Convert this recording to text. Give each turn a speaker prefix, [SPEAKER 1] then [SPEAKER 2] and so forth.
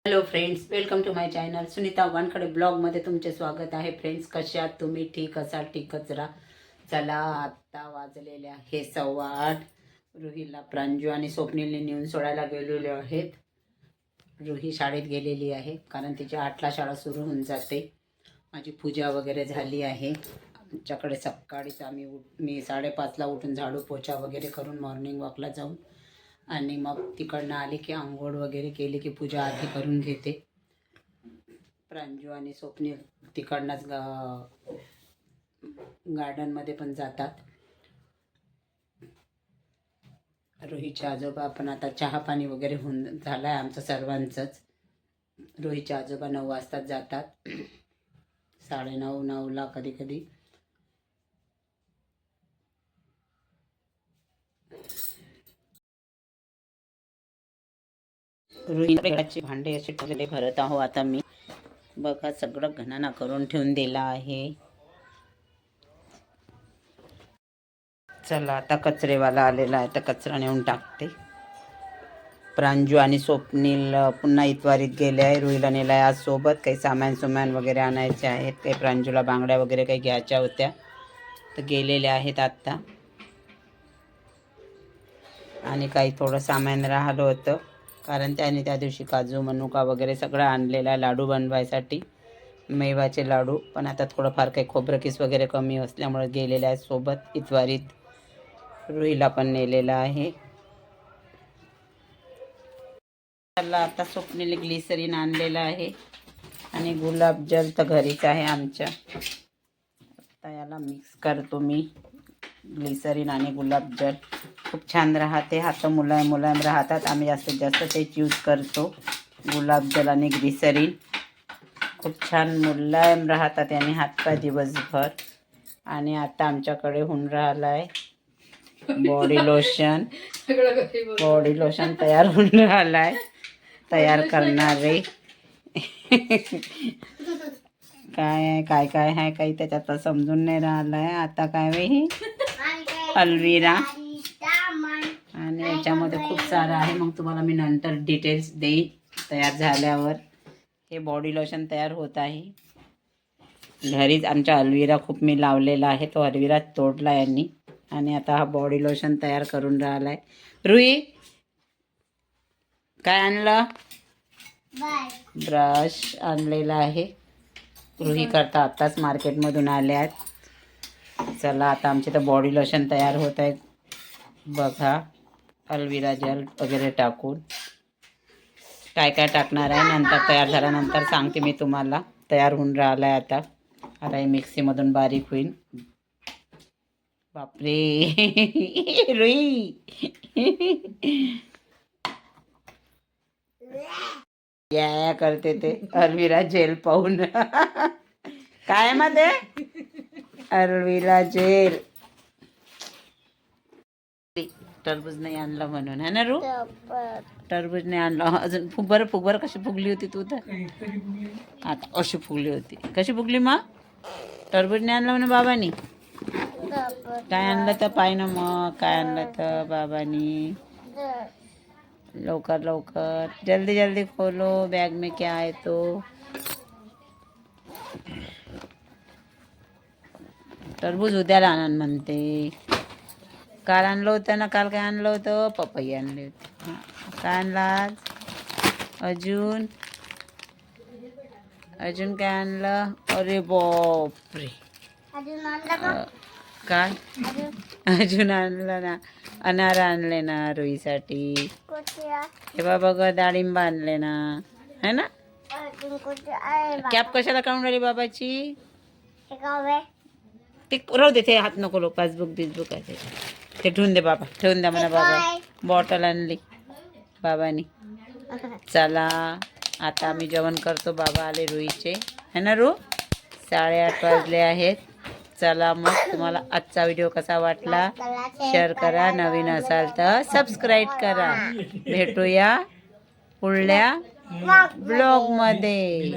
[SPEAKER 1] Hello friends, welcome to my channel Sunita Wankhede ब्लॉगमध्ये तुमचे स्वागत आहे. फ्रेंड्स, कसे आहात तुम्ही? ठीक असाल? ठीकच राहा. चला, आत्ता वाजलेले आहे 8:15. रुहीला प्रांजू आणि स्वप्नीलने नेऊन सोडायला गेलेले आहेत. रुही शाळेत गेलेली आहे कारण तिच्या 8ला शाळा सुरू होऊन जाते. माझी पूजा वगैरे झाली आहे. आमच्याकडे सकाळीच मी 5:30ला उठून झाडू पोछा वगैरे करून मॉर्निंग वॉकला जाऊन आणि मग तिकडनं आली की आंघोळ वगैरे केली की पूजा आधी करून घेते. प्रांजू आणि स्वप्नील तिकडनंच गार्डनमध्ये पण जातात. रोहीचे आजोबा पण आता चहा पाणी वगैरे होऊन झालं आहे आमचं सर्वांचंच. रोहीचे आजोबा 9 वाजता जातात, 9:30-9ला कधी कधी. रोहीचे भांडे असे ठेवलेले भरत आहो आता मी. बघा, सगळं घणाना करून ठेवून दिला आहे. चला, आता कचरेवाला आलेला आहे तर कचरा नेऊन टाकते. प्रांजू आणि स्वप्नील पुन्हा इतवारीत गेले आहे. रुईला नेला आहे आज सोबत. काही सामान वगैरे आणायचे आहेत. काही प्रांजूला बांगड्या वगैरे काही घ्यायच्या होत्या तर गेलेल्या आहेत आत्ता. आणि काही थोडं सामान राहिलं होतं कारण त्याने त्या दिवशी काजू मनुका वगैरे सगळं आणलेलं आहे लाडू बनवायसाठी, मेवाचे लाडू. पण आता थोडंफार काही खोबरं किस वगैरे कमी असल्यामुळे गेलेले आहे सोबत इतवारीत. रुईला पण नेलेलं आहे. त्याला आता स्वप्नील ग्लिसरीन आणलेलं आहे आणि गुलाबजल तर घरीच आहे आमच्या. आता याला मिक्स करतो मी. ग्लिसरीन आणि गुलाबजल खूप छान राहते. हात मुलायम राहतात. आम्ही जास्तीत जास्त तेच यूज करतो, गुलाबजल आणि ग्लिसरीन. खूप छान मुलायम राहतात याने हातपाय दिवसभर. आणि आता आमच्याकडे होऊन राहिला आहे बॉडी लोशन तयार होऊन राहिला आहे. तयार करणारे काय आहे काही त्याच्यात समजून नाही राहिलं आहे. आता काय वेही अल्विरा आणि याच्यामध्ये खूप सारं आहे. मग तुम्हाला मी नंतर डिटेल्स देईन तयार झाल्यावर. हे बॉडी लोशन तयार होत आहे घरीच. आमच्या अल्विरा खूप मी लावलेला आहे, तो अल्विरा तोडला यांनी. आणि आता हा बॉडी लोशन तयार करून राहिला आहे. रुई, काय आणलं? ब्रश आणलेला आहे. रुही करता आत्ताच मार्केटमधून आले आहेत. चला, आता आमचे तर बॉडी लोशन तयार होत आहेत. बघा, अल्विरा जेल वगैरे टाकून. काय टाकणार आहे नंतर तयार झाल्यानंतर सांगते मी तुम्हाला. तयार होऊन राहिला आहे आता. हे मिक्सीमधून बारीक होईल. बापरे रुई या करते ते अल्विरा जेल पाहून. काय मध्ये अल्विरा जेल. टरबूज नाही आणलं म्हणून है ना रू? टरबूज नाही आणलं अजून. फुगबर कशी फुगली होती तू तर? आता अशी फुगली होती. कशी फुगली मग? टरबूज नाही आणलं म्हणून बाबांनी. काय आणलं तर पाय ना मग. काय आणलं तर बाबांनी? लवकर लवकर, जल्दी खोलो, बैग में क्या है तो. टरबूज उद्याला आणन म्हणते. काल आणलं होतं ना? काल काय आणलं होतं? पपई आणली होती. काय आणलं आज? अजून काय आणलं? अरे बापरे, काय अजून आणलं ना? अनार आणले ना रुईसाठी. हे बाबा ग, डाळिंब आणले ना, है ना? कॅप कशाला काढून राहिली बाबाची? ते राहू दे, ते हात नको लो. पासबुक आहे ते ठेवून दे बाबा. ठेवून द्या म्हणा बाबा. बॉटल आणली बाबानी. चला, आता आम्ही जेवण करतो. बाबा आले रुईचे, है ना रू? 8:30 वाजले आहेत. चला मग, तुम्हाला आजचा व्हिडिओ कसा वाटला शेअर करा. नवीन असाल तर सबस्क्राईब करा. भेटूया पुढल्या ब्लॉगमध्ये.